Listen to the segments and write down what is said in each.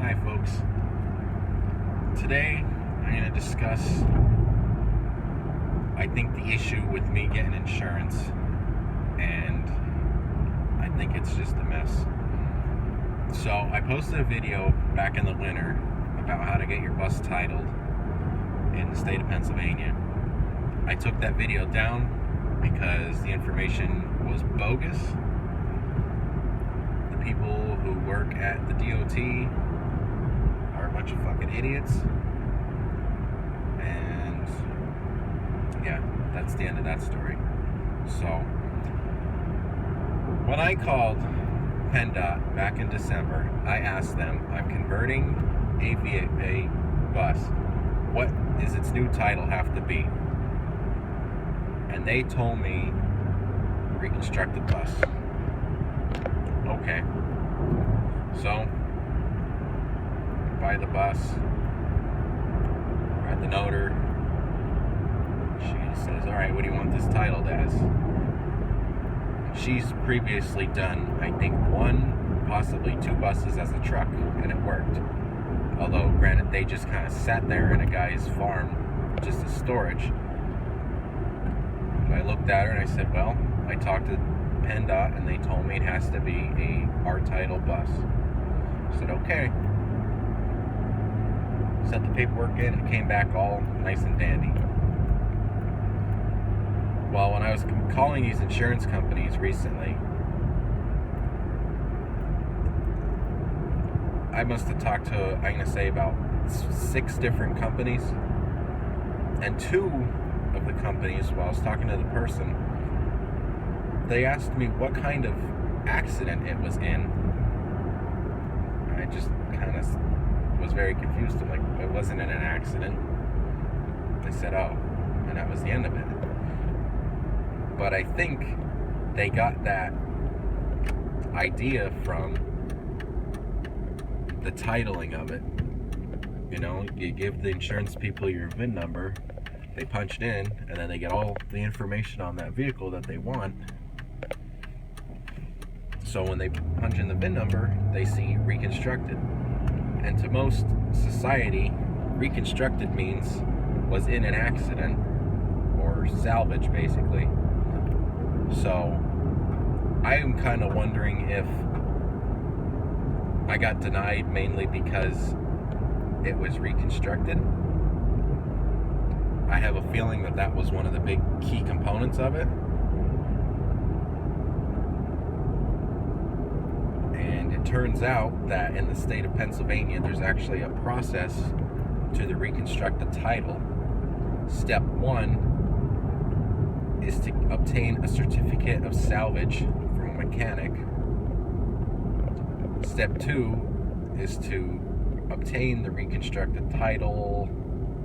Hi folks. Today I'm going to discuss, I think, the issue with me getting insurance, and I think it's just a mess. So I posted a video back in the winter about how to get your bus titled in the state of Pennsylvania. I took that video down because the information was bogus. The people who work at the DOT are a bunch of fucking idiots. And yeah, that's the end of that story. So when I called PennDOT back in December, I asked them, I'm converting a bus. What does its new title have to be? And they told me reconstructed bus. Okay. So buy the bus, at the noter. She says, alright, what do you want this titled as? She's previously done, I think, 1, possibly 2 buses as a truck, and it worked. Although, granted, they just kind of sat there in a guy's farm, just as storage. I looked at her and I said, well, I talked to PennDOT and they told me it has to be a R-title bus. I said, okay. Sent the paperwork in and it came back all nice and dandy. Well, when I was calling these insurance companies recently, I must have talked to, I'm going to say, about 6 different companies. And 2 of the companies, while I was talking to the person, they asked me what kind of accident it was in. I just kind of was very confused. I'm like, it wasn't in an accident. They said, oh, and that was the end of it. But I think they got that idea from the titling of it. You know, you give the insurance people your VIN number, they punch it in, and then they get all the information on that vehicle that they want. So when they punch in the VIN number, they see reconstructed. And to most society, reconstructed means was in an accident or salvage, basically. So I am kind of wondering if I got denied mainly because it was reconstructed. I have a feeling that that was one of the big key components of it. And it turns out that in the state of Pennsylvania, there's actually a process to the reconstructed title. Step 1 is to obtain a certificate of salvage from a mechanic. Step 2 is to obtain the reconstructed title.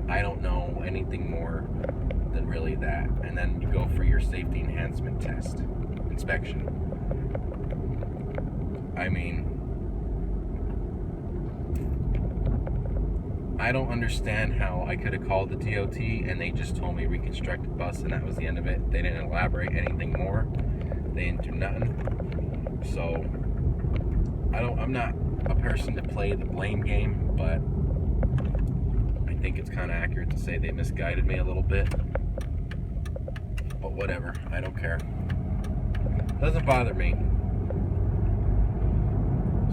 I don't know anything more than really that. And then you go for your safety enhancement test, inspection. I mean, I don't understand how I could have called the DOT and they just told me reconstructed bus and that was the end of it. They didn't elaborate anything more. They didn't do nothing. So I'm not a person to play the blame game, but I think it's kind of accurate to say they misguided me a little bit. But whatever, I don't care. Doesn't bother me.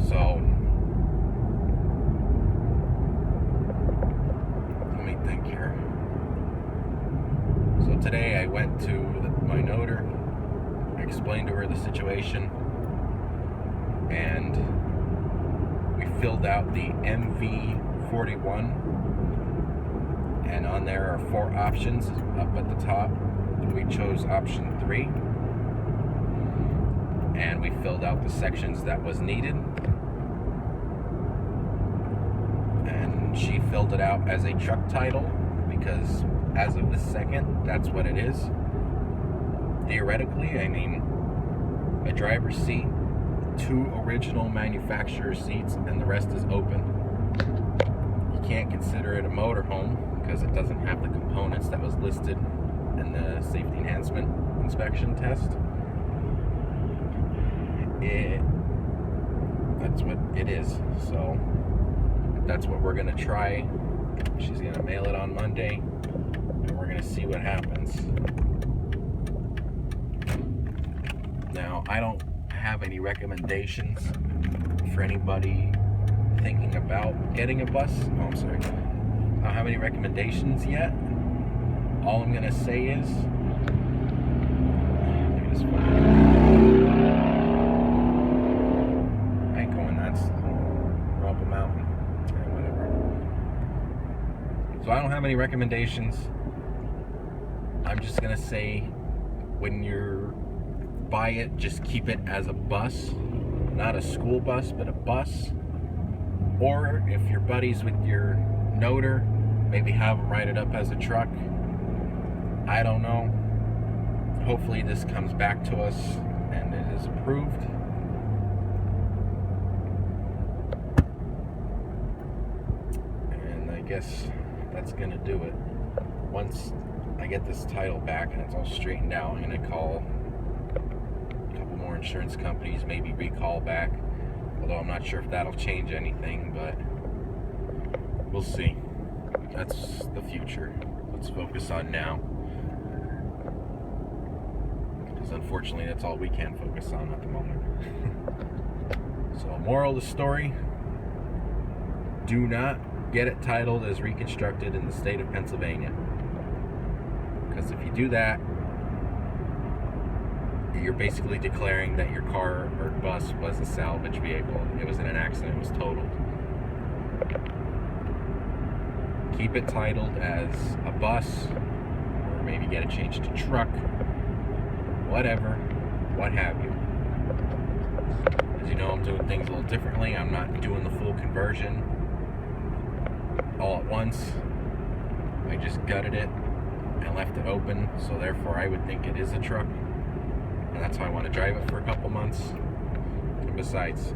So let me think here. So today I went to my noter, explained to her the situation, and we filled out the MV41, and on there are 4 options up at the top. We chose option 3, and we filled out the sections that was needed, and she filled it out as a truck title because as of this second, that's what it is. Theoretically, I mean, a driver's seat, 2 original manufacturer seats, and the rest is open. You can't consider it a motorhome because it doesn't have the components that was listed in the safety enhancement inspection test. That's what it is. So that's what we're gonna try. She's gonna mail it on Monday, and we're gonna see what happens. Now, I don't have any recommendations for anybody thinking about getting a bus. Oh, I'm sorry. I don't have any recommendations yet. All I'm gonna say is, look at this phone. I ain't going that slow. We're up a mountain. Yeah, whatever. So I don't have any recommendations. I'm just gonna say, when you're buy it, just keep it as a bus, not a school bus, but a bus. Or if you're buddies with your noter, maybe have them write it up as a truck. I don't know. Hopefully this comes back to us and it is approved. And I guess that's gonna do it. Once I get this title back and it's all straightened out, I'm gonna call a couple more insurance companies, maybe recall back. Although I'm not sure if that'll change anything, but we'll see. That's the future. Let's focus on now. Because unfortunately, that's all we can focus on at the moment. So, moral of the story, do not get it titled as reconstructed in the state of Pennsylvania. Because if you do that, you're basically declaring that your car or bus was a salvage vehicle. It was in an accident, it was totaled. Keep it titled as a bus, or maybe get it changed to truck, whatever, what have you. As you know, I'm doing things a little differently. I'm not doing the full conversion all at once. I just gutted it and left it open, so therefore I would think it is a truck. And that's how I want to drive it for a couple months. And besides,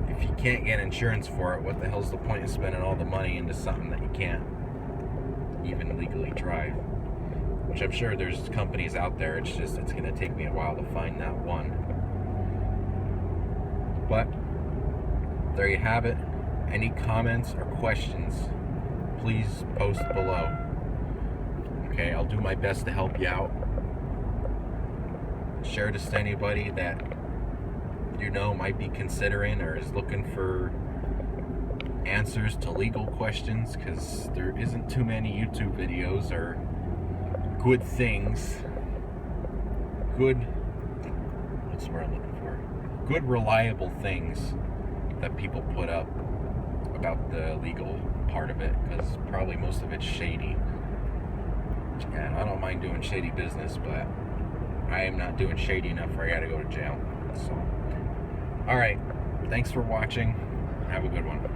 if you can't get insurance for it, what the hell's the point of spending all the money into something that you can't even legally drive? Which I'm sure there's companies out there, it's just, it's going to take me a while to find that one. But, there you have it. Any comments or questions, please post below. Okay, I'll do my best to help you out. Share this to anybody that you know might be considering or is looking for answers to legal questions, because there isn't too many YouTube videos or good things, what's the word I'm looking for? Good reliable things that people put up about the legal part of it, because probably most of it's shady. And I don't mind doing shady business, but I am not doing shady enough where I gotta go to jail. So, alright, thanks for watching. Have a good one.